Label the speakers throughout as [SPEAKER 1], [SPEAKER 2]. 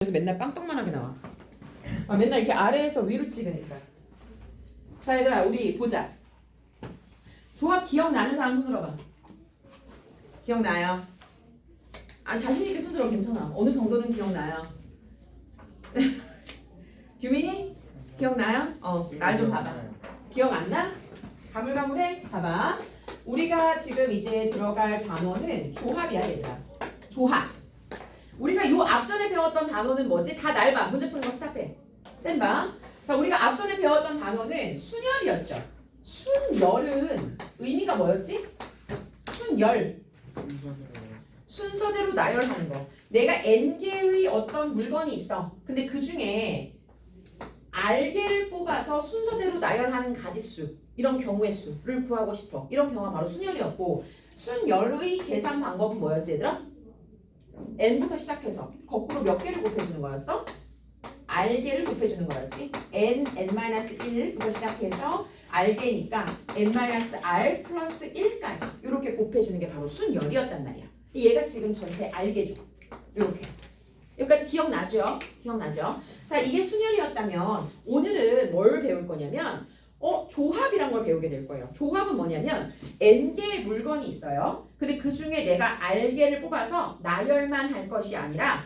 [SPEAKER 1] 그래서 맨날 빵떡만하게 나와. 맨날 이렇게 아래에서 위로 찍으니까. 자, 얘들아, 우리 보자. 조합 기억나는 사람 손 들어봐. 기억나요? 자신있게 손 들어. 괜찮아. 어느 정도는 기억나요. 규민이? 기억나요? 날 좀 봐봐. 기억 안 나? 가물가물해? 봐봐. 우리가 지금 이제 들어갈 단어는 조합이야, 얘들아. 조합. 우리가 요 앞전에 배웠던 단어는 뭐지? 다 날 봐. 문제 푸는 거 스탑해. 쌤 봐. 자, 우리가 앞전에 배웠던 단어는 순열이었죠. 순열은 의미가 뭐였지? 순열. 순서대로 나열하는 거. 내가 n개의 어떤 물건이 있어. 근데 그 중에 r개를 뽑아서 순서대로 나열하는 가지수. 이런 경우의 수를 구하고 싶어. 이런 경우가 바로 순열이었고, 순열의 계산 방법은 뭐였지, 얘들아? n부터 시작해서 거꾸로 몇 개를 곱해주는 거였어? r개를 곱해주는 거였지. n-1부터 시작해서 r개니까 n-r 플러스 1까지 이렇게 곱해주는 게 바로 순열이었단 말이야. 얘가 지금 전체 r개죠. 이렇게. 여기까지 기억나죠? 기억나죠? 자, 이게 순열이었다면 오늘은 뭘 배울 거냐면 조합이란 걸 배우게 될 거예요. 조합은 뭐냐면 n개의 물건이 있어요. 근데 그 중에 내가 r개를 뽑아서 나열만 할 것이 아니라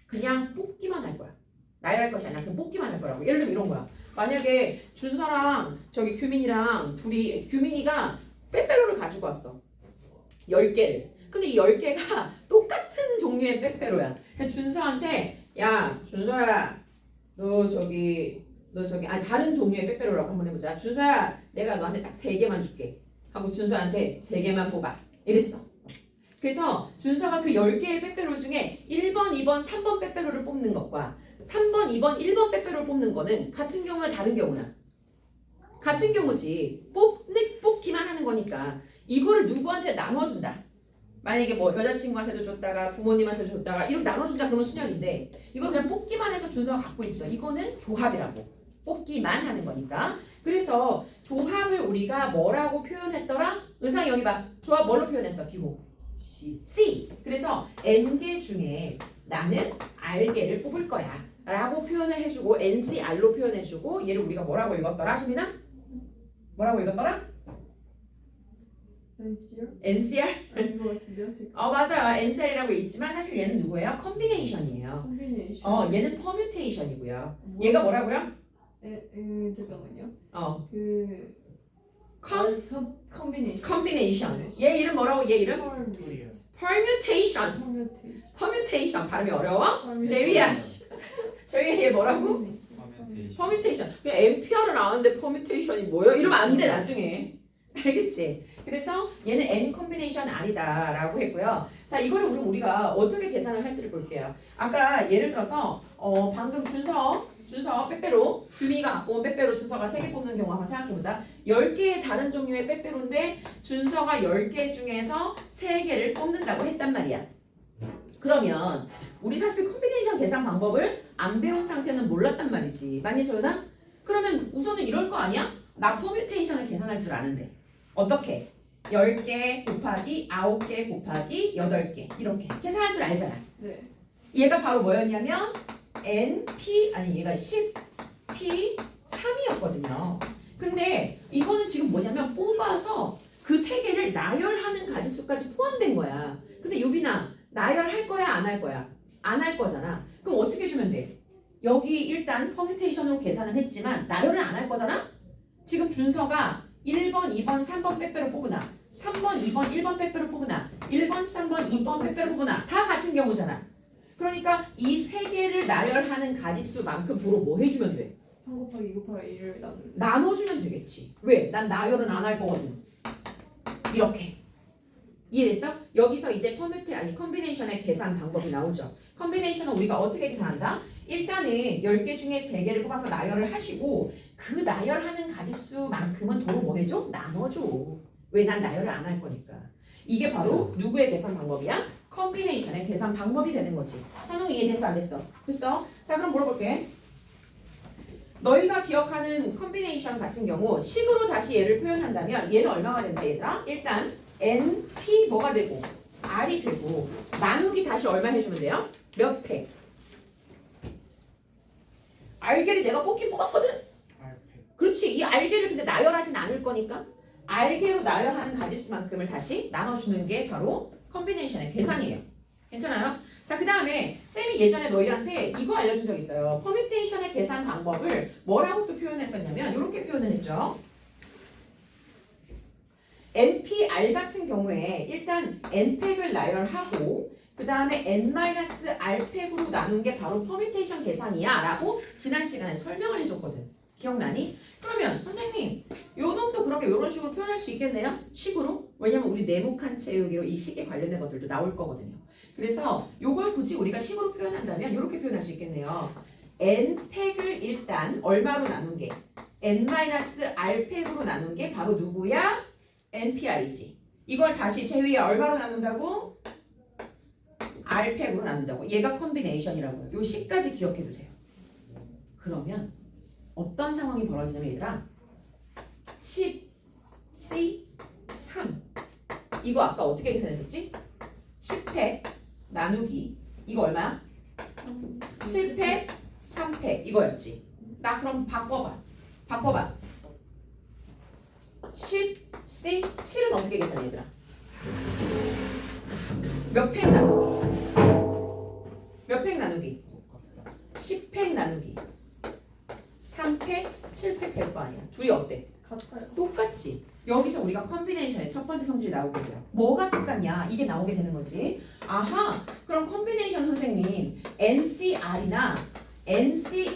[SPEAKER 1] 그냥 뽑기만 할 거야. 나열할 것이 아니라 그냥 뽑기만 할 거라고. 예를 들면 이런 거야. 만약에 준서랑 저기 규민이랑 둘이, 규민이가 빼빼로를 가지고 왔어. 10개를. 근데 이 10개가 똑같은 종류의 빼빼로야. 그래서 준서한테 야, 준서야, 너 저기 다른 종류의 빼빼로라고 한번 해보자. 준서야, 내가 너한테 딱 3개만 줄게 하고 준서한테 3개만 뽑아 이랬어. 그래서 준서가 그 10개의 빼빼로 중에 1번, 2번, 3번 빼빼로를 뽑는 것과 3번, 2번, 1번 빼빼로를 뽑는 거는 같은 경우야, 다른 경우야? 같은 경우지. 뽑기만 하는 거니까 이거를 누구한테 나눠준다. 만약에 뭐 여자친구한테도 줬다가 부모님한테도 줬다가 이렇게 나눠준다 그러면 순열인데, 이거 그냥 뽑기만 해서 준서가 갖고 있어. 이거는 조합이라고. 뽑기만 하는 거니까. 그래서 조합을 우리가 뭐라고 표현했더라? 은상이 여기 봐. 조합 뭘로 표현했어? 기호 C. 그래서 n개 중에 나는 r개를 뽑을 거야 라고 표현을 해주고 NCR로 표현해주고, 얘를 우리가 뭐라고 읽었더라? 수민아? 뭐라고 읽었더라? NCR?
[SPEAKER 2] 아닌 것 같은데요? 지금?
[SPEAKER 1] 맞아요. NCR이라고 있지만 사실 얘는 누구예요? 컴비네이션이에요.
[SPEAKER 2] 콤비네이션.
[SPEAKER 1] 얘는 퍼뮤테이션이고요. 얘가 뭐라고요?
[SPEAKER 2] 잠깐만요.
[SPEAKER 1] 컴비네이션.
[SPEAKER 2] 콤비네이션.
[SPEAKER 1] 얘 이름 뭐라고? 얘 이름? 퍼뮤테이션.
[SPEAKER 2] 퍼뮤테이션.
[SPEAKER 1] 퍼뮤테이션. 발음이 어려워? 제위야. 제위야, 얘 뭐라고? 퍼뮤테이션. 그냥 MPR은 아는데 퍼뮤테이션이 뭐야? 이러면 안 돼, 나중에. 알겠지? 그래서 얘는 n 콤비네이션 R이다 라고 했고요. 자, 이거를 우리가 어떻게 계산을 할지를 볼게요. 아까 예를 들어서 방금 준서 빼빼로, 규민이가 갖고 온 빼빼로 준서가 3개 뽑는 경우 한번 생각해보자. 10개의 다른 종류의 빼빼로인데 준서가 10개 중에서 3개를 뽑는다고 했단 말이야. 그러면 우리 사실 콤비네이션 계산 방법을 안 배운 상태는 몰랐단 말이지. 맞니, 소연아? 그러면 우선은 이럴 거 아니야? 나 퍼뮤테이션을 계산할 줄 아는데 어떻게? 10개 곱하기 9개 곱하기 8개 이렇게 계산할 줄 알잖아.
[SPEAKER 2] 네.
[SPEAKER 1] 얘가 바로 뭐였냐면 얘가 10P3이었거든요. 근데 이거는 지금 뭐냐면 뽑아서 그 3개를 나열하는 가지수까지 포함된 거야. 근데 유빈아, 나열할 거야, 안 할 거야? 안 할 거잖아. 그럼 어떻게 주면 돼? 여기 일단 퍼뮤테이션으로 계산은 했지만 나열을 안 할 거잖아? 지금 준서가 1번, 2번, 3번 빼빼로 뽑으나 3번, 2번, 1번 빼빼로 뽑으나 1번, 3번, 2번 빼빼로 뽑으나 다 같은 경우잖아. 그러니까 이 3개를 나열하는 가지수만큼 도로 뭐 해주면 돼?
[SPEAKER 2] 3 곱하기 2 곱하기 1을
[SPEAKER 1] 나눠주면 되겠지. 왜? 난 나열은 안 할 거거든. 이렇게. 이해됐어? 여기서 이제 컴비네이션의 계산 방법이 나오죠. 컴비네이션은 우리가 어떻게 계산한다? 일단은 10개 중에 3개를 뽑아서 나열을 하시고 그 나열하는 가지수만큼은 도로 뭐 해줘? 나눠줘. 왜? 난 나열을 안 할 거니까. 이게 바로 누구의 계산 방법이야? 컴비네이션의 계산 방법이 되는 거지. 선웅 이해됐어? 안 됐어? 됐어? 자, 그럼 물어볼게. 너희가 기억하는 컴비네이션 같은 경우 식으로 다시 얘를 표현한다면 얘는 얼마가 된다, 얘들아? 일단 NP 뭐가 되고 R이 되고 나누기 다시 얼마 해주면 돼요? 몇 팩? 알게를 내가 뽑긴 뽑았거든. 그렇지. 이 알게를 근데 나열하진 않을 거니까 알게로 나열하는 가지수만큼을 다시 나눠주는 게 바로 컨비네이션의 계산이에요. 괜찮아요? 자, 그 다음에 쌤이 예전에 너희한테 이거 알려준 적 있어요. 퍼뮤테이션의 계산 방법을 뭐라고 또 표현했었냐면 이렇게 표현을 했죠. NPR 같은 경우에 일단 N팩을 나열하고 그 다음에 N-R팩으로 나눈 게 바로 퍼뮤테이션 계산이야 라고 지난 시간에 설명을 해줬거든. 기억나니? 그러면 선생님 요 놈도 그러면 이런 식으로 표현할 수 있겠네요? 식으로? 왜냐면 우리 네모칸 채우기로 이 식에 관련된 것들도 나올 거거든요. 그래서 요걸 굳이 우리가 식으로 표현한다면 이렇게 표현할 수 있겠네요. N팩을 일단 얼마로 나눈 게 N-R팩으로 나눈 게 바로 누구야? NPR이지. 이걸 다시 제위에 얼마로 나눈다고? R팩으로 나눈다고. 얘가 컨비네이션이라고요. 요 식까지 기억해 두세요. 그러면 어떤 상황이 벌어지냐면 얘들아 10, C, 3 이거 아까 어떻게 계산했었지? 10팩 나누기 이거 얼마야? 7팩, 3팩 이거였지. 나 그럼 바꿔봐 10, C, 7은 어떻게 계산해 얘들아? 몇 팩 나누기? 몇 팩 나누기? 10팩 나누기 3팩, 7팩 될 거 아니야. 둘이 어때?
[SPEAKER 2] 같아요.
[SPEAKER 1] 똑같지. 여기서 우리가 컨비네이션의 첫 번째 성질이 나오게 돼요. 뭐가 똑같냐? 이게 나오게 되는 거지. 아하, 그럼 컨비네이션 선생님 NCR이나 N-R이나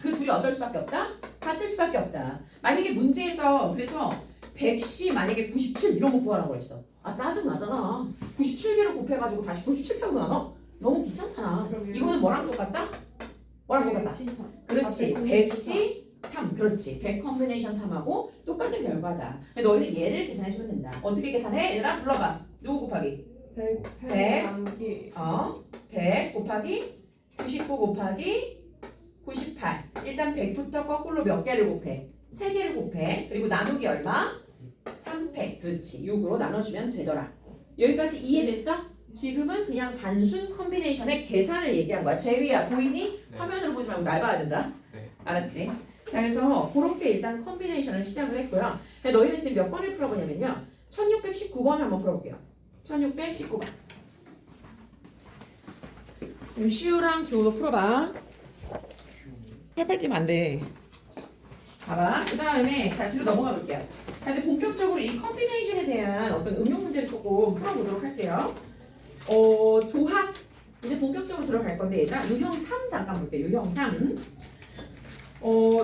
[SPEAKER 1] 그 둘이 어떨 수밖에 없다? 같을 수밖에 없다. 만약에 문제에서 그래서 100C 만약에 97 이런 거 구하라고 했어. 아 짜증나잖아. 97개를 곱해가지고 다시 97표로 나눠? 너무 귀찮잖아. 이거는 뭐랑 똑같다? 뭐랑 똑같다? 그렇지. 100C 3. 그렇지. 100 컨비네이션 3하고 똑같은 결과다. 근데 너희는 얘를 계산해주면 된다. 어떻게 계산해? 얘들아 불러봐. 누구 곱하기?
[SPEAKER 2] 100 나누기
[SPEAKER 1] 100 곱하기 99 곱하기 98. 일단 100부터 거꾸로 몇 개를 곱해? 3개를 곱해. 그리고 나누기 얼마? 3팩. 그렇지. 6으로 나눠주면 되더라. 여기까지 이해됐어? 지금은 그냥 단순 컨비네이션의 계산을 얘기한 거야. 제위야 보이니?
[SPEAKER 3] 네.
[SPEAKER 1] 화면으로 보지 말고 날 봐야 된다.
[SPEAKER 3] 네.
[SPEAKER 1] 알았지? 자 그래서 그렇게 일단 컨비네이션을 시작을 했고요. 근데 너희는 지금 몇 번을 풀어보냐면요. 1619번 한번 풀어볼게요. 1619번. 지금 슈랑 교도 풀어봐. 팔팔 뛰면 안 돼. 봐봐. 그 다음에 자 뒤로 넘어가 볼게요. 자 이제 본격적으로 이 컨비네이션에 대한 어떤 응용 문제를 조금 풀어보도록 할게요. 조합 이제 본격적으로 들어갈 건데 얘들아 유형 3 잠깐 볼게요. 유형 3.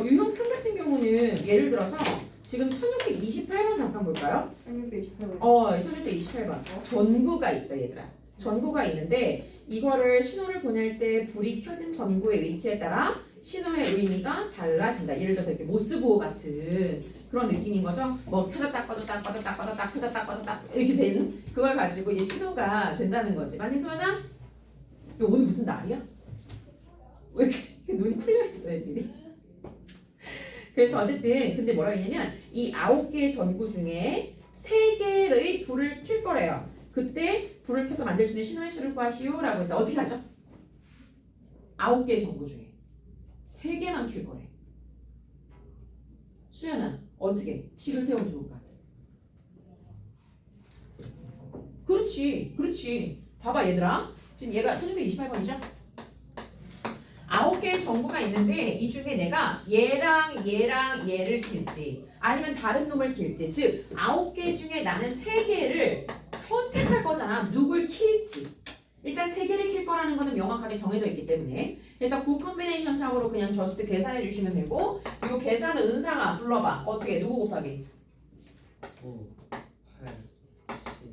[SPEAKER 1] 유형 3 같은 경우는 예를 들어서 지금 1628번 잠깐 볼까요?
[SPEAKER 2] 1628번.
[SPEAKER 1] 1628번. 전구가 있어 얘들아. 전구가 있는데 이거를 신호를 보낼 때 불이 켜진 전구의 위치에 따라 신호의 의미가 달라진다. 예를 들어서 이렇게 모스보호 같은 그런 느낌인 거죠. 뭐 켜졌다 꺼졌다 꺼졌다 꺼졌다 켜졌다 꺼졌다 이렇게 된 그걸 가지고 이제 신호가 된다는 거지. 맞니 소연아? 너 오늘 무슨 날이야? 왜 이렇게 눈이 풀려 있어 애들이? 그래서 어쨌든 근데 뭐라고 했냐면 이 9개의 전구 중에 3개의 불을 켤 거래요. 그때 불을 켜서 만들 수 있는 신호의 수를 구하시오 라고 해서 어떻게 하죠? 9개의 전구 중에 3개만 켤 거래. 수연아 어떻게 식을 세우면 좋을까? 그렇지. 봐봐 얘들아. 지금 얘가 1628번이죠? 9개의 전구가 있는데 이 중에 내가 얘랑 얘를 킬지 아니면 다른 놈을 킬지 즉 9개 중에 나는 3개를 선택할 거잖아. 누굴 킬지. 일단 3개를 킬 거라는 거는 명확하게 정해져 있기 때문에 그래서 구 컨비네이션 상으로 그냥 저스트 계산해 주시면 되고 이 계산은 은상아 불러봐. 어떻게 누구 곱하기?
[SPEAKER 3] 9, 8, 10,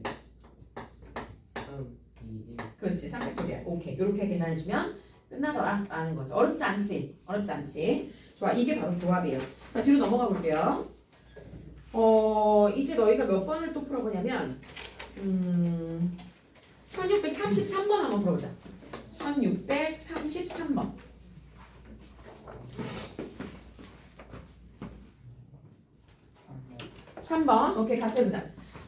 [SPEAKER 3] 3, 2, 1.
[SPEAKER 1] 그렇지 3팩토리얼. 오케이 이렇게 계산해 주면 끝나더라 라는 거죠. 어렵지 않지. 좋아 이게 바로 조합이에요. 자 뒤로 넘어가 볼게요. 이제 너희가 몇 번을 또 풀어보냐면 1633번 한번 풀어보자. 1633번. 3번. 오케이 같이 해보자.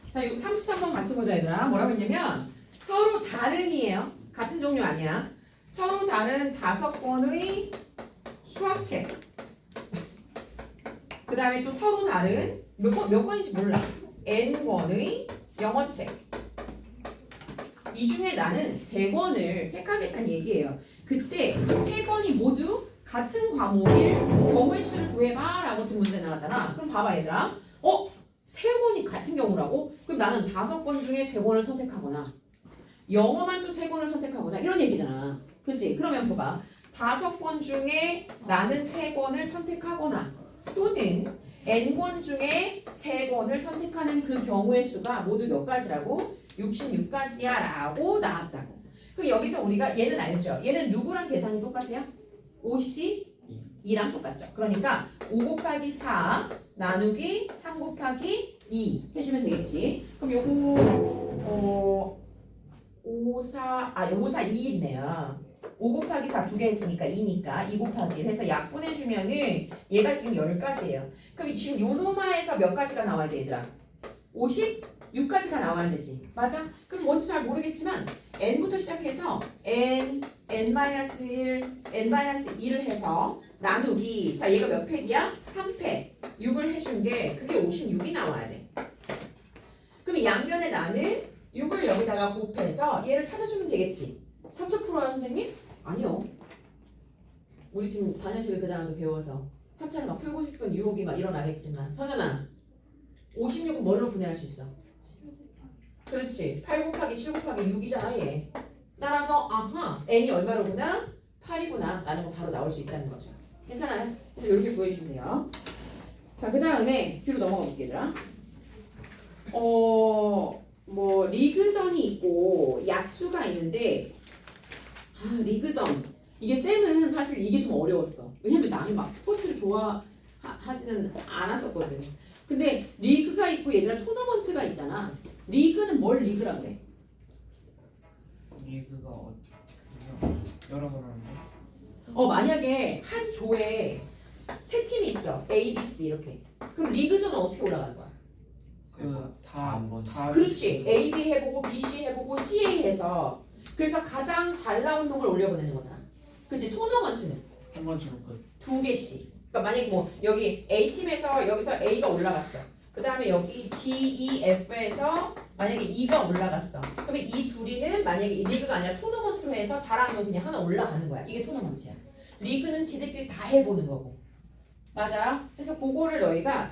[SPEAKER 1] 자 33번 같이 보자 얘들아. 뭐라고 했냐면 서로 다른이에요. 같은 종류 아니야. 서로 다른 5건의 수학책. 그 다음에 또 서로 다른 몇 권인지 몰라. N권의 영어책. 이 중에 나는 3권을 택하겠다는 얘기예요. 그때 3권이 모두 같은 과목일 경우의 수를 구해봐 라고 지금 문제 나왔잖아. 그럼 봐봐 얘들아. 3권이 같은 경우라고? 그럼 나는 5권 중에 3권을 선택하거나 영어만 또 3권을 선택하거나 이런 얘기잖아. 그치? 그러면 봐봐. 5권 중에 나는 3권을 선택하거나 또는 N권 중에 3권을 선택하는 그 경우의 수가 모두 몇 가지라고? 66가지야 라고 나왔다고. 그럼 여기서 우리가 얘는 알죠? 얘는 누구랑 계산이 똑같아요? 52랑 똑같죠? 그러니까 5 곱하기 4 나누기 3 곱하기 2 해주면 되겠지. 그럼 요거 5, 4, 2있네요. 5 곱하기 4 두 개 했으니까 2니까 2 곱하기 1 해서 약분해주면은 얘가 지금 10가지예요. 그럼 지금 요 노마에서 몇 가지가 나와야 돼 얘들아? 56가지가 나와야 되지. 맞아? 그럼 뭔지 잘 모르겠지만 n부터 시작해서 n, n-1, n-2를 해서 나누기 자 얘가 몇 팩이야? 3팩 6을 해준 게 그게 56이 나와야 돼. 그럼 양면에 나는 6을 여기다가 곱해서 얘를 찾아주면 되겠지. 3차 풀어요 선생님? 아니요. 우리 지금 반야식을 그다음도 배워서 3차를 막 풀고 싶은 유혹이 막 일어나겠지만 선현아 56은 뭘로 분해할 수 있어? 그렇지. 8 곱하기 7 곱하기 6이잖아 얘. 따라서 아하 n이 얼마로구나? 8이구나 라는 거 바로 나올 수 있다는 거죠. 괜찮아요? 그래서 이렇게 구해주면 돼요. 자 그 다음에 뒤로 넘어가 볼게 얘들아. 뭐 리그전이 있고 약수가 있는데 리그전 이게 쌤은 사실 이게 좀 어려웠어. 왜냐면 나는 막 스포츠를 좋아하지는 않았었거든. 근데 리그가 있고 얘들아 토너먼트가 있잖아. 리그는 뭘 리그라 그래?
[SPEAKER 3] 리그가 여러 번 하는데
[SPEAKER 1] 만약에 한 조에 3팀이 있어. A, B, C 이렇게. 그럼 리그전은 어떻게 올라가는 거야?
[SPEAKER 3] 다
[SPEAKER 1] 그렇지. A, B 해보고 B, C 해보고 C, A 해서 그래서 가장 잘 나온 놈을 올려보내는 거잖아. 그치? 토너먼트는
[SPEAKER 3] 한 번 주면 끝.
[SPEAKER 1] 2개씩. 그러니까 만약에 뭐 여기 A팀에서 여기서 A가 올라갔어. 그 다음에 여기 D, E, F에서 만약에 E가 올라갔어. 그러면 이 둘이는 만약에 이 리그가 아니라 토너먼트로 해서 잘하는 거 그냥 하나 올라가는 거야. 이게 토너먼트야. 리그는 지들끼리 다 해보는 거고. 맞아. 그래서 그거를 너희가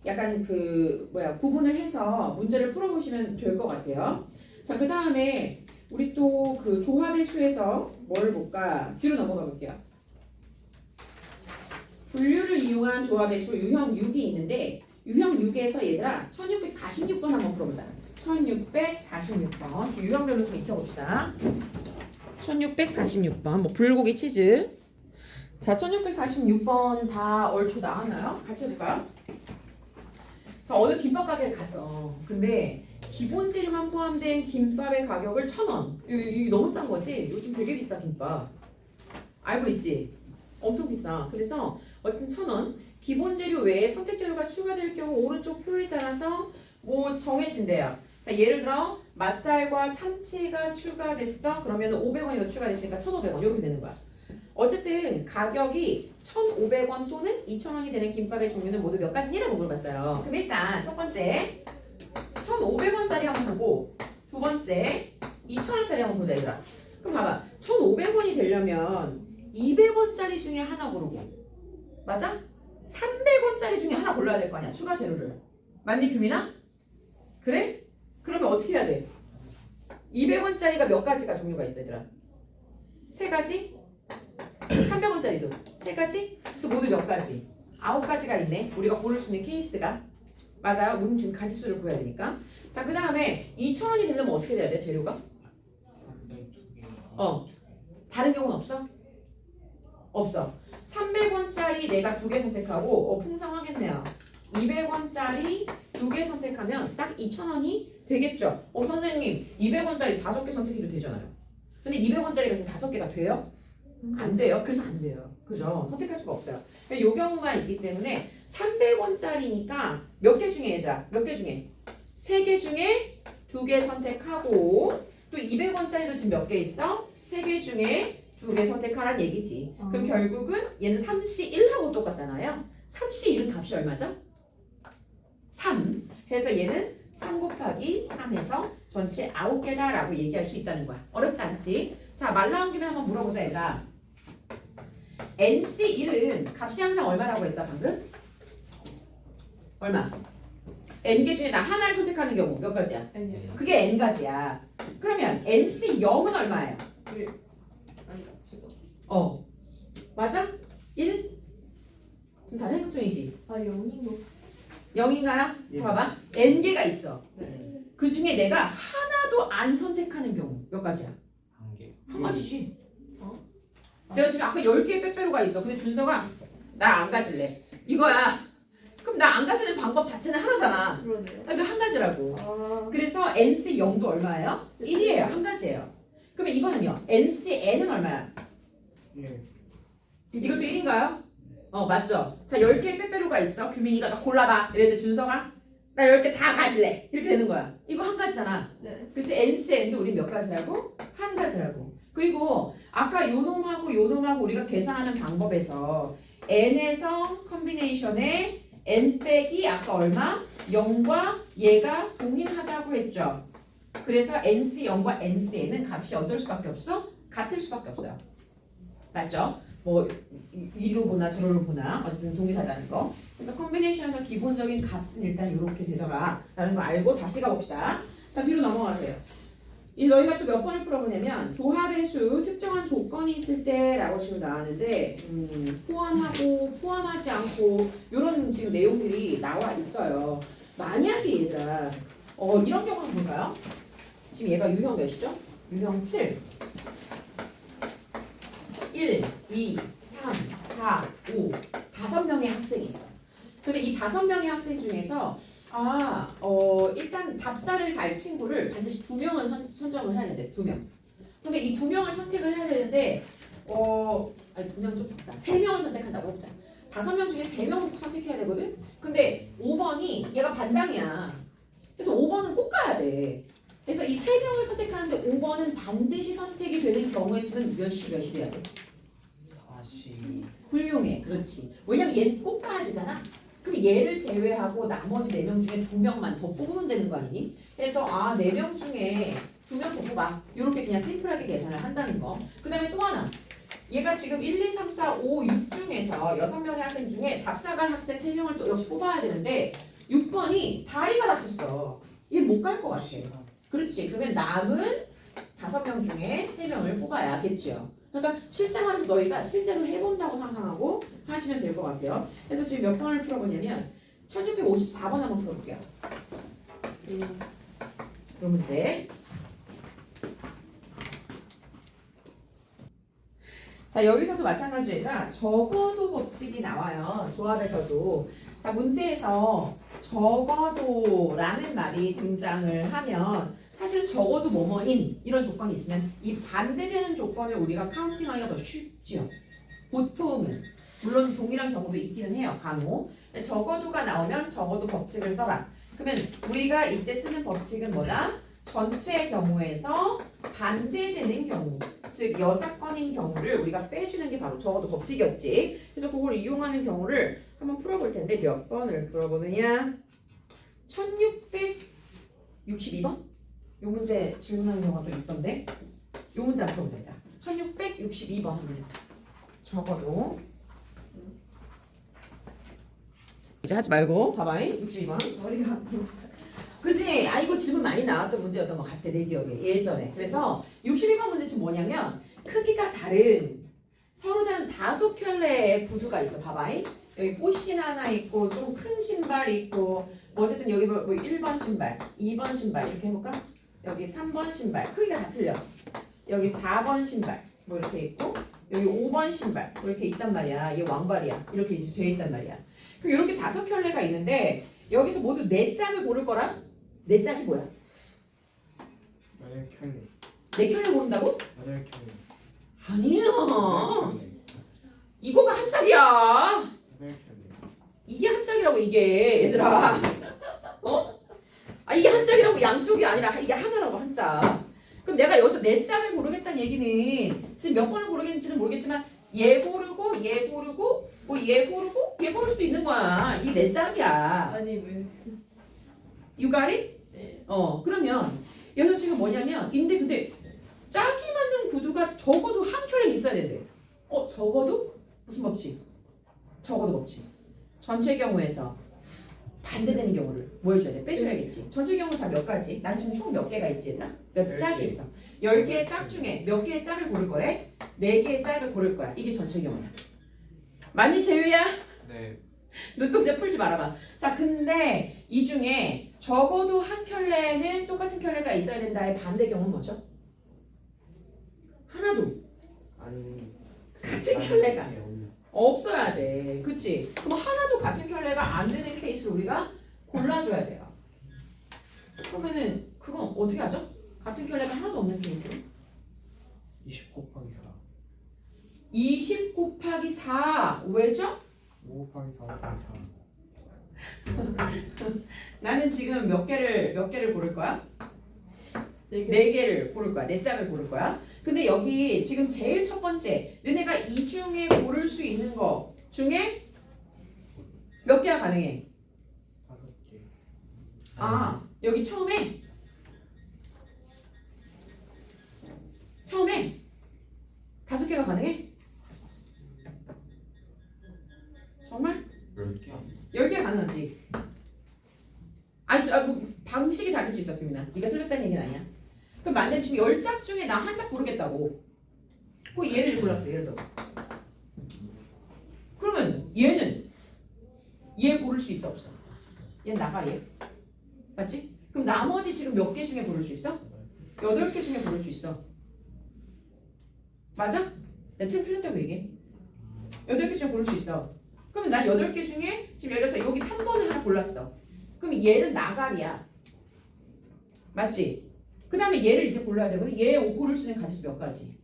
[SPEAKER 1] 약간 구분을 해서 문제를 풀어보시면 될 것 같아요. 자, 그 다음에 우리 또 그 조합의 수에서 뭘 볼까? 뒤로 넘어가 볼게요. 분류를 이용한 조합의 수 유형 6이 있는데 유형 6에서 얘들아 1646번 한번 풀어보자. 1646번 유형별로 좀 익혀봅시다. 1646번 뭐 불고기 치즈. 자 1646번 다 얼추 나왔나요? 같이 해볼까요? 자 어느 김밥 가게에 갔어. 근데 기본 재료만 포함된 김밥의 가격을 1,000원. 이거 너무 싼 거지? 요즘 되게 비싸 김밥. 알고 있지? 엄청 비싸. 그래서 어쨌든 1,000원. 기본 재료 외에 선택 재료가 추가될 경우 오른쪽 표에 따라서 뭐 정해진대요. 자 예를 들어 맛살과 참치가 추가됐어. 그러면 500원이 더 추가됐으니까 1,500원 이렇게 되는 거야. 어쨌든 가격이 1,500원 또는 2,000원이 되는 김밥의 종류는 모두 몇 가지냐고 물어봤어요. 그럼 일단 첫 번째 1,500원짜리 한번 보고 두 번째 2,000원짜리 한번 보자 얘들아. 그럼 봐봐. 1,500원이 되려면 200원짜리 중에 하나 고르고 맞아? 300원짜리 중에 하나 골라야 될 거 아니야. 추가 재료를. 맞니 규민아? 그래? 그러면 어떻게 해야 돼? 200원짜리가 몇 가지가 종류가 있어 얘들아? 3가지? 300원짜리도 3가지? 그래서 모두 몇 가지? 9가지가 있네. 우리가 고를 수 있는 케이스가. 맞아요. 우리는 지금 가지수를 구해야 되니까. 자, 그 다음에 2,000원이 되려면 어떻게 돼야 돼? 재료가? 다른 경우는 없어? 없어. 300원짜리 내가 2개 선택하고 풍성하겠네요. 200원짜리 2개 선택하면 딱 2,000원이 되겠죠? 선생님 200원짜리 5개 선택해도 되잖아요. 근데 200원짜리가 지금 5개가 돼요? 안 돼요. 그래서 안 돼요. 그죠? 선택할 수가 없어요. 이 경우만 있기 때문에 300원짜리니까 몇 개 중에 얘들아? 몇 개 중에? 3개 중에 2개 선택하고 또 200원짜리도 지금 몇 개 있어? 3개 중에 두 개 선택하란 얘기지.
[SPEAKER 2] 어.
[SPEAKER 1] 그럼 결국은 얘는 3C 1하고 똑같잖아요. 3C 1은 값이 얼마죠? 3. 해서 얘는 3 곱하기 3에서 전체 9개다라고 얘기할 수 있다는 거야. 어렵지 않지? 자, 말 나온 김에 한번 물어보자, 얘들아. NC1은 값이 항상 얼마라고 했어, 방금? 얼마? N개 중에 나 하나를 선택하는 경우 몇 가지야?
[SPEAKER 2] 아니에요.
[SPEAKER 1] 그게 N가지야. 그러면 NC0은 얼마예요?
[SPEAKER 2] 아니 지금.
[SPEAKER 1] 맞아? 1? 지금 다 생각 중이지?
[SPEAKER 2] 아 0인가?
[SPEAKER 1] 0인가요?
[SPEAKER 3] 예.
[SPEAKER 1] 자, 봐봐. N개가 있어.
[SPEAKER 2] 네.
[SPEAKER 1] 그 중에 내가 하나도 안 선택하는 경우 몇 가지야?
[SPEAKER 3] 한 개.
[SPEAKER 1] 한 가지지.
[SPEAKER 2] 어?
[SPEAKER 1] 내가 지금 아까 10개의 빼빼로가 있어. 근데 준서가 나 안 가질래. 이거야. 그럼 나 안 가지는 방법 자체는 하나잖아.
[SPEAKER 2] 그러네요.
[SPEAKER 1] 그러니까 한 가지라고.
[SPEAKER 2] 아
[SPEAKER 1] 그래서 NC 0도 얼마예요? 1이에요. 한 가지예요. 그러면 이거는요. NC N은 얼마야?
[SPEAKER 3] 예.
[SPEAKER 1] 이것도 1인가요? 맞죠? 자, 10개의 빼빼로가 있어. 규민이가 나 골라봐. 이랬는데 준서가 나 10개 다 가질래. 이렇게 되는 거야. 이거 한 가지잖아.
[SPEAKER 2] 네.
[SPEAKER 1] 그래서 NC N도 우리 몇 가지라고? 한 가지라고. 그리고 아까 요놈하고 요놈하고 우리가 계산하는 방법에서 N에서 컨비네이션에 N 빼기 아까 얼마? 0과 얘가 동일하다고 했죠. 그래서 NC0과 NCN은 값이 어떨 수밖에 없어? 같을 수밖에 없어요. 맞죠? 뭐 위로 보나 저로 보나 어쨌든 동일하다는 거. 그래서 컨비네이션에서 기본적인 값은 일단 이렇게 되더라 라는 거 알고 다시 가봅시다. 자, 뒤로 넘어가세요. 이 너희가 또 몇 번을 풀어보냐면 조합의 수 특정한 조건이 있을 때 라고 지금 나왔는데 포함하고 포함하지 않고 이런 지금 내용들이 나와 있어요. 만약에 얘들아 이런 경우 한번 볼까요? 지금 얘가 유형 몇이죠? 유형 7 1, 2, 3, 4, 5 5명의 학생이 있어. 근데 이 5명의 학생 중에서 일단 답사를 갈 친구를 반드시 2명은 선정을 해야 되는데 2명. 근데 이 2명을 선택을 해야 되는데 2명은 좀 적다. 3명을 선택한다고 해보자. 5명 중에 3명은 꼭 선택해야 되거든. 근데 5번이 얘가 반장이야. 그래서 5번은 꼭 가야 돼. 그래서 이 3명을 선택하는데 5번은 반드시 선택이 되는 경우의 수는 몇이 돼야 돼?
[SPEAKER 3] 40.
[SPEAKER 1] 훌륭해. 그렇지. 왜냐면 얘는 꼭 가야 되잖아. 그럼 얘를 제외하고 나머지 4명 중에 2명만 더 뽑으면 되는 거 아니니? 그래서 4명 중에 2명 더 뽑아. 이렇게 그냥 심플하게 계산을 한다는 거. 그 다음에 또 하나. 얘가 지금 1, 2, 3, 4, 5, 6 중에서 6명의 학생 중에 답사갈 학생 3명을 또 역시 뽑아야 되는데 6번이 다리가 다쳤어. 얘 못 갈 것 같아. 그렇지. 그러면 남은 5명 중에 3명을 뽑아야겠죠. 그러니까 실생활에서 너희가 실제로 해본다고 상상하고 하시면 될 것 같아요. 그래서 지금 몇 번을 풀어보냐면 1654번 한번 풀어볼게요. 그 문제. 자, 여기서도 마찬가지로 얘들아 적어도 법칙이 나와요. 조합에서도. 자, 문제에서 적어도라는 말이 등장을 하면 사실 적어도 뭐뭐인 이런 조건이 있으면 이 반대되는 조건을 우리가 카운팅하기가 더 쉽죠. 보통은 물론 동일한 경우도 있기는 해요. 간혹. 적어도가 나오면 적어도 법칙을 써라. 그러면 우리가 이때 쓰는 법칙은 뭐다? 전체 경우에서 반대되는 경우, 즉 여사건인 경우를 우리가 빼주는 게 바로 적어도 법칙이었지. 그래서 그걸 이용하는 경우를 한번 풀어볼 텐데 몇 번을 풀어보느냐? 1662번? 요 문제 질문하는 경우가 또 있던데 요 문제 한번 풀어보자. 1662번 하면 적어도 이제 하지 말고 봐봐잉. 62번
[SPEAKER 2] 머리가 안 들어.
[SPEAKER 1] 그지? 이거 질문 많이 나왔던 문제였던 것 같아 내 기억에 예전에. 그래서 62번 문제 지금 뭐냐면 크기가 다른 서로 다른 5켤레의 구두가 있어. 봐봐잉. 여기 꽃신 하나 있고 좀 큰 신발 있고 뭐 어쨌든 여기 뭐 1번 신발 2번 신발 이렇게 해볼까? 여기 3번 신발 크기가 다 틀려. 여기 4번 신발 뭐 이렇게 있고 여기 5번 신발 뭐 이렇게 있단 말이야. 얘 왕발이야. 이렇게 이제 돼 있단 말이야. 그럼 이렇게 5켤레가 있는데 여기서 모두 4짝을 고를 거라? 4짝이 뭐야?
[SPEAKER 3] 8켤레.
[SPEAKER 1] 4켤레 고른다고?
[SPEAKER 3] 8켤레.
[SPEAKER 1] 아니야. 이거가 한 짝이야.
[SPEAKER 3] 8켤레.
[SPEAKER 1] 이게 한 짝이라고 이게 얘들아. 이게 한 짝이라고 양쪽이 아니라 이게 하나라고 한 짝. 그럼 내가 여기서 내 짝을 고르겠다는 얘기는 지금 몇 번을 고르겠는지는 모르겠지만 얘 고르고 얘 고르고 뭐 얘 고르고 얘 고를 수도 있는 거야. 이 내 짝이야.
[SPEAKER 2] 아니 왜?
[SPEAKER 1] You got it?
[SPEAKER 2] 네.
[SPEAKER 1] 그러면 여기서 지금 뭐냐면 근데 짝이 맞는 구두가 적어도 한 켤레는 있어야 된대. 적어도 무슨 법칙? 적어도 법칙. 전체 경우에서 반대되는 경우를 뭐 해줘야 돼? 빼줘야겠지. 전체 경우 다 몇 가지? 난 지금 총 몇 개가 있지 얘들아? 몇 짝이 있어. 10개의 짝 중에 몇 개의 짝을 고를 거래? 4개의 짝을 고를 거야. 이게 전체 경우야. 맞니 재유야?
[SPEAKER 3] 네.
[SPEAKER 1] 눈동자 풀지 말아봐. 자, 근데 이 중에 적어도 한 켤레는 똑같은 켤레가 있어야 된다의 반대 경우는 뭐죠? 하나도
[SPEAKER 3] 아니.
[SPEAKER 1] 같은 켤레가 없어야 돼. 그치? 그럼 하나도 같은 켤레가 안 되는 케이스를 우리가 골라줘야 돼요. 그러면은 그건 어떻게 하죠? 같은 켤레가 하나도 없는 케이스로?
[SPEAKER 3] 20 곱하기 4.
[SPEAKER 1] 20 곱하기 4. 왜죠?
[SPEAKER 3] 5 곱하기 4 곱하기 4.
[SPEAKER 1] 나는 지금 몇 개를 고를 거야?
[SPEAKER 2] 네 개.
[SPEAKER 1] 4개를 고를 거야. 4짝을 고를 거야. 근데 여기 지금 제일 첫 번째 너네가 이 중에 고를 수 있는 거 중에 몇 개가 가능해?
[SPEAKER 3] 5개.
[SPEAKER 1] 여기 처음에 처음에 5개가 가능해? 정말?
[SPEAKER 3] 10개.
[SPEAKER 1] 10개 가능하지. 뭐 방식이 다를 수 있어, 김민아. 네가 틀렸다는 얘기는 아니야. 그럼 만약에 지금 10짝 중에 나 한 짝 고르겠다고. 그 얘를 골랐어, 예를 들어서. 그러면 얘는 얘 고를 수 있어, 없어? 얘는 나가, 얘. 맞지? 그럼 나머지 지금 몇 개 중에 고를 수 있어? 8개 중에 고를 수 있어. 맞아? 내가 틀렸다고 얘기해. 8개 중에 고를 수 있어. 그러면 난 8개 중에 지금 예를 들어서 여기 3번을 하나 골랐어. 그럼 얘는 나가리야. 맞지? 그 다음에 얘를 이제 골라야 되거든. 얘 고를 수 있는 가지수 몇 가지?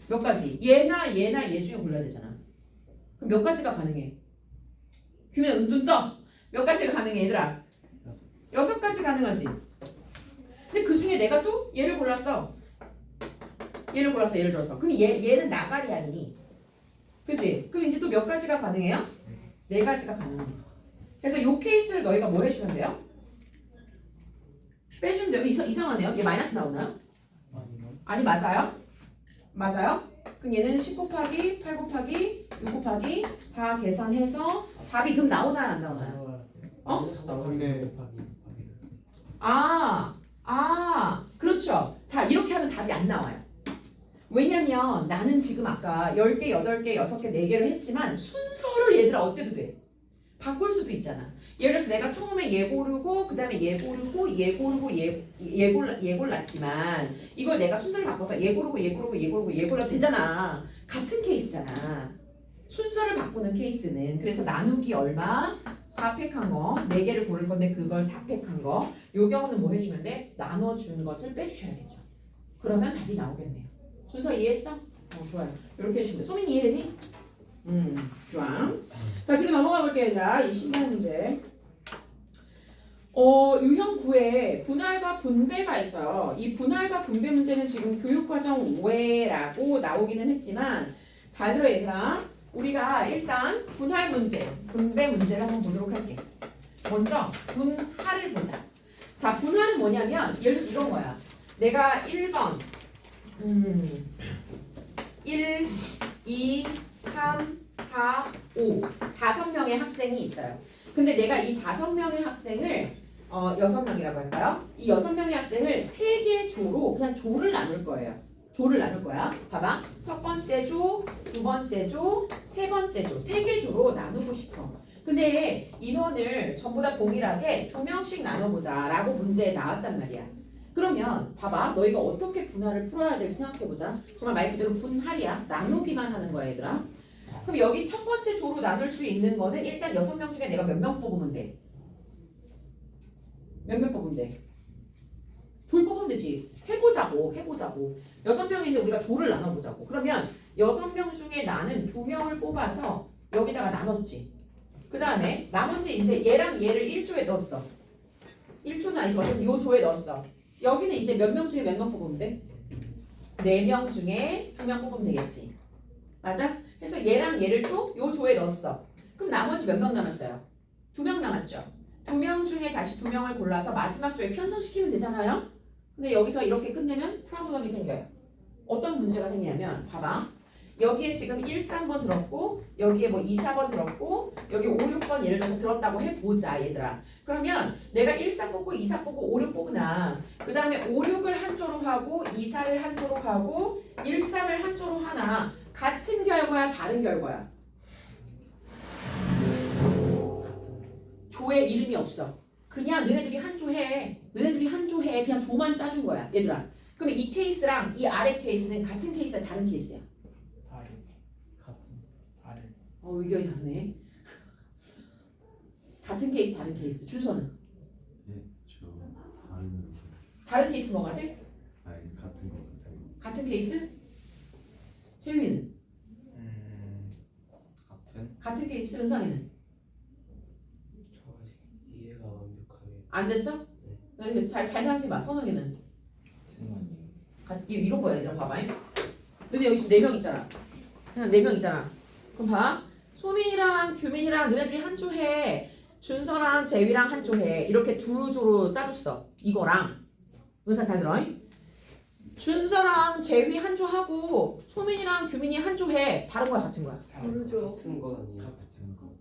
[SPEAKER 1] 몇 가지? 얘나 얘 중에 골라야 되잖아. 그럼 몇 가지가 가능해? 규민아 눈 떠. 몇 가지가 가능해 얘들아? 6가지 가능하지. 근데 그 중에 내가 또 얘를 골랐어. 얘를 골랐어 예를 들어서. 그럼 얘는 나가리 아니니? 그지? 그럼 이제 또 몇 가지가 가능해요? 4가지가 가능해요. 그래서 이 케이스를 너희가 뭐 해주면 돼요? 빼주면 돼요. 이상하네요. 얘 마이너스 나오나요?
[SPEAKER 3] 아니요.
[SPEAKER 1] 아니 맞아요? 맞아요? 그럼 얘는 10 곱하기 8 곱하기 6 곱하기 4 계산해서 답이 그럼 나오나요 안 나오나요?
[SPEAKER 3] 나오는데
[SPEAKER 1] 그렇죠. 자 이렇게 하면 답이 안 나와요. 왜냐면 나는 지금 아까 10개, 8개, 6개, 4개를 했지만 순서를 얘들아 어때도 돼. 바꿀 수도 있잖아. 예를 들어서 내가 처음에 얘 고르고 그 다음에 얘 고르고 얘 고르고 얘 골랐지만 이걸 내가 순서를 바꿔서 얘 고르고 얘 고르고 얘 고르고 얘 골라도 되잖아. 같은 케이스잖아. 순서를 바꾸는 케이스는 그래서 나누기 얼마? 4팩한 거 4개를 고를 건데 그걸 4팩한 거 요 경우는 뭐 해주면 돼? 나눠준 것을 빼주셔야겠죠. 그러면 답이 나오겠네요. 순서 이해했어? 좋아요. 이렇게 해주시면 돼. 소민이 이해되니? 좋아. 자, 그리고 넘어가 볼게요. 이 신기한 문제. 유형 9에 분할과 분배가 있어요. 이 분할과 분배 문제는 지금 교육과정 5회라고 나오기는 했지만 잘 들어 얘들아. 우리가 일단 분할 문제, 분배 문제를 한번 보도록 할게. 먼저 분할을 보자. 자, 분할은 뭐냐면 예를 들어서 이런 거야. 내가 1번 1, 2, 3, 4, 5 5명의 학생이 있어요. 근데 내가 이 5명의 학생을 6명이라고 할까요? 이 6명의 학생을 3개의 조로 그냥 조를 나눌 거예요. 조를 나눌 거야. 봐봐. 첫 번째 조, 두 번째 조, 세 번째 조. 3개 조로 나누고 싶어. 근데 인원을 전부 다 동일하게 2명씩 나눠보자 라고 문제에 나왔단 말이야. 그러면 봐봐. 너희가 어떻게 분할을 풀어야 될지 생각해보자. 정말 말 그대로 분할이야. 나누기만 하는 거야 얘들아. 그럼 여기 첫 번째 조로 나눌 수 있는 거는 일단 6명 중에 내가 몇 명 뽑으면 돼? 몇 명 뽑으면 돼? 둘 뽑으면 되지. 해보자고. 6명인데 우리가 조를 나눠보자고. 그러면 6명 중에 나는 2명을 뽑아서 여기다가 나눴지. 그 다음에 나머지 이제 얘랑 얘를 1조에 넣었어. 1조는 아니지. 어쨌든 요 조에 넣었어. 여기는 이제 몇 명 중에 몇 명 뽑으면 돼? 4명 중에 2명 뽑으면 되겠지. 맞아? 그래서 얘랑 얘를 또 요 조에 넣었어. 그럼 나머지 몇 명 남았어요? 2명 남았죠. 2명 중에 다시 2명을 골라서 마지막 조에 편성시키면 되잖아요. 근데 여기서 이렇게 끝내면 프로블럼이 생겨요. 어떤 문제가 생기냐면 봐봐. 여기에 지금 1, 3번 들었고 여기에 뭐 2, 4번 들었고 여기 5, 6번 예를 들어서 들었다고 해보자 얘들아. 그러면 내가 1, 3 뽑고 2, 4 뽑고 5, 6 뽑으나 그 다음에 5, 6을 한 조로 하고 2, 4를 한 조로 하고 1, 3을 한 조로 하나 같은 결과야 다른 결과야? 조에 이름이 없어. 그냥 너네들이 한 조 해. 너네들이 한 조 해. 그냥 조만 짜준 거야 얘들아. 그러면 이 케이스랑 이 아래 케이스는 같은 케이스야 다른 케이스야?
[SPEAKER 3] 다른 같은 다른
[SPEAKER 1] 의견이 다르네. 같은 케이스 다른 케이스. 준서는?
[SPEAKER 4] 예, 저 다른
[SPEAKER 1] 다른 케이스 뭐가 돼?
[SPEAKER 4] 아니 같은 거.
[SPEAKER 1] 같은 케이스? 재윤이는?
[SPEAKER 3] 같은
[SPEAKER 1] 같은 케이스. 은상이는?
[SPEAKER 5] 저 아직 이해가 완벽하게
[SPEAKER 1] 안 됐어? 잘 생각해봐. 선웅이는? 이런 거야 얘들아 봐봐. 너네 여기 지금 4명 있잖아. 그냥 4명 있잖아. 그럼 봐. 소민이랑 규민이랑 너네들이 한 조 해. 준서랑 재위랑 한 조 해. 이렇게 두 조로 짜줬어. 이거랑 은상 잘 들어. 준서랑 재위 한 조 하고 소민이랑 규민이 한 조 해. 다른 거야 같은 거야?
[SPEAKER 2] 모르죠.
[SPEAKER 5] 같은 거 아니에요?
[SPEAKER 4] 같은 거.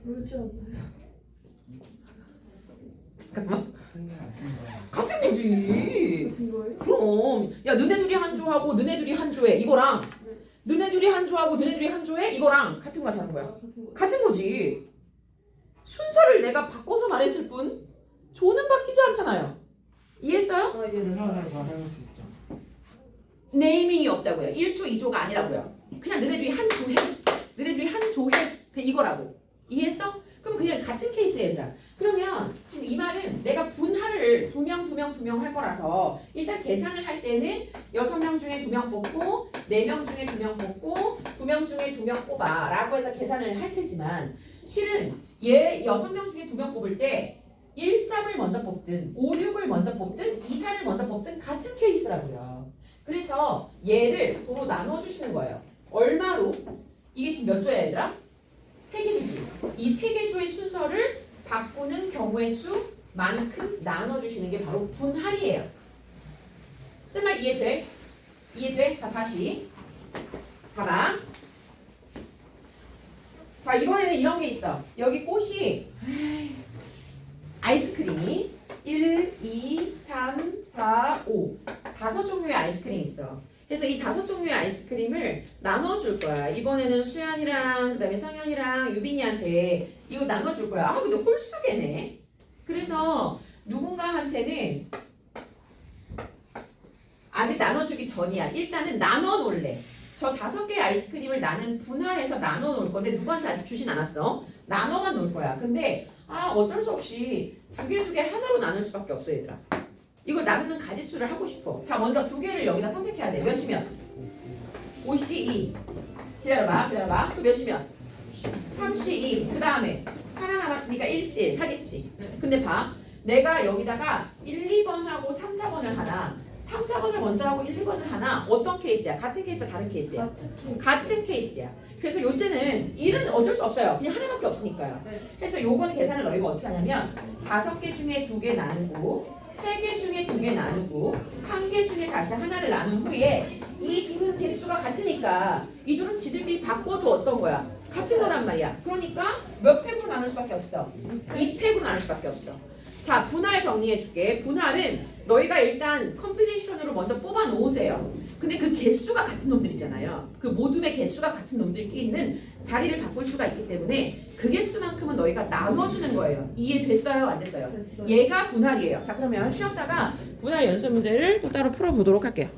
[SPEAKER 2] 모르지 않나요?
[SPEAKER 1] 잠깐만.
[SPEAKER 3] 같은 거야.
[SPEAKER 1] 같은 거지.
[SPEAKER 2] 같은 거예요?
[SPEAKER 1] 그럼 야 너네들이 한 조하고 너네들이 한 조해 이거랑 너네들이 한 조하고 너네들이 한 조해 이거랑 같은 거야 다른 거야?
[SPEAKER 2] 같은 거.
[SPEAKER 1] 같은 거지. 순서를 내가 바꿔서 말했을 뿐 조는 바뀌지 않잖아요. 이해했어요?
[SPEAKER 2] 아, 예.
[SPEAKER 3] 순서를 말할 수 있죠.
[SPEAKER 1] 네이밍이 없다고요. 1조 2조가 아니라고요. 그냥 너네들이 한 조해. 너네들이 한 조해. 그냥 이거라고. 이해했어? 그럼 그냥 같은 케이스 얘들아. 그러면 지금 이 말은 내가 분할을 2명 할 거라서 일단 계산을 할 때는 6명 중에 2명 뽑고 4명 중에 2명 뽑고 2명 중에 2명 뽑아 라고 해서 계산을 할 테지만 실은 얘 6명 중에 2명 뽑을 때 1, 3을 먼저 뽑든 5, 6을 먼저 뽑든 2, 4를 먼저 뽑든 같은 케이스라고요. 그래서 얘를 도로 나눠주시는 거예요. 얼마로? 이게 지금 몇 조야 얘들아? 3개 조지. 이 3개 조의 순서를 바꾸는 경우의 수만큼 나눠주시는 게 바로 분할이에요. 쓴 말 이해돼? 이해돼? 자 다시 봐봐. 자 이번에는 이런 게 있어. 여기 꽃이 아이스크림이 1, 2, 3, 4, 5 5종류의 아이스크림이 있어. 그래서 이 5종류의 아이스크림을 나눠줄 거야. 이번에는 수연이랑 그다음에 성현이랑 유빈이한테 이거 나눠줄 거야. 아 근데 홀수개네. 그래서 누군가한테는 아직 나눠주기 전이야. 일단은 나눠 놓을래. 저 5개의 아이스크림을 나는 분할해서 나눠 놓을 건데 누구한테 아직 주진 않았어. 나눠만 놓을 거야. 근데 어쩔 수 없이 2개 하나로 나눌 수밖에 없어 얘들아. 이거 나누는 가지수를 하고 싶어. 자 먼저 2개를 여기다 선택해야 돼. 몇이면? 5C2. 기다려봐. 또 몇이면? 3C2. 그 다음에 하나 남았으니까 1C1 하겠지. 근데 봐. 내가 여기다가 1, 2번하고 3, 4번을 하나 3, 4번을 먼저 하고 1, 2번을 하나 어떤 케이스야? 같은 케이스야? 다른 케이스야? 같은 케이스야. 그래서 요때는 1은 어쩔 수 없어요. 그냥 하나밖에 없으니까요.
[SPEAKER 2] 네.
[SPEAKER 1] 그래서 요번 계산을 너희가 어떻게 하냐면 5개 중에 2개 나누고 3개 중에 2개 나누고 1개 중에 다시 하나를 나눈 후에 이 둘은 개수가 같으니까 이 둘은 지들끼리 바꿔도 어떤 거야? 같은 거란 말이야. 그러니까 몇 팩으로 나눌 수밖에 없어? 2팩으로 나눌 수밖에 없어. 자, 분할 정리해 줄게. 분할은 너희가 일단 컴퓨테이션으로 먼저 뽑아 놓으세요. 근데 그 개수가 같은 놈들 있잖아요. 그 모둠의 개수가 같은 놈들끼리는 자리를 바꿀 수가 있기 때문에 그 개수만큼은 너희가 나눠주는 거예요. 이해됐어요? 안 됐어요?
[SPEAKER 2] 됐어요.
[SPEAKER 1] 얘가 분할이에요. 자, 그러면 쉬었다가 분할 연습 문제를 또 따로 풀어보도록 할게요.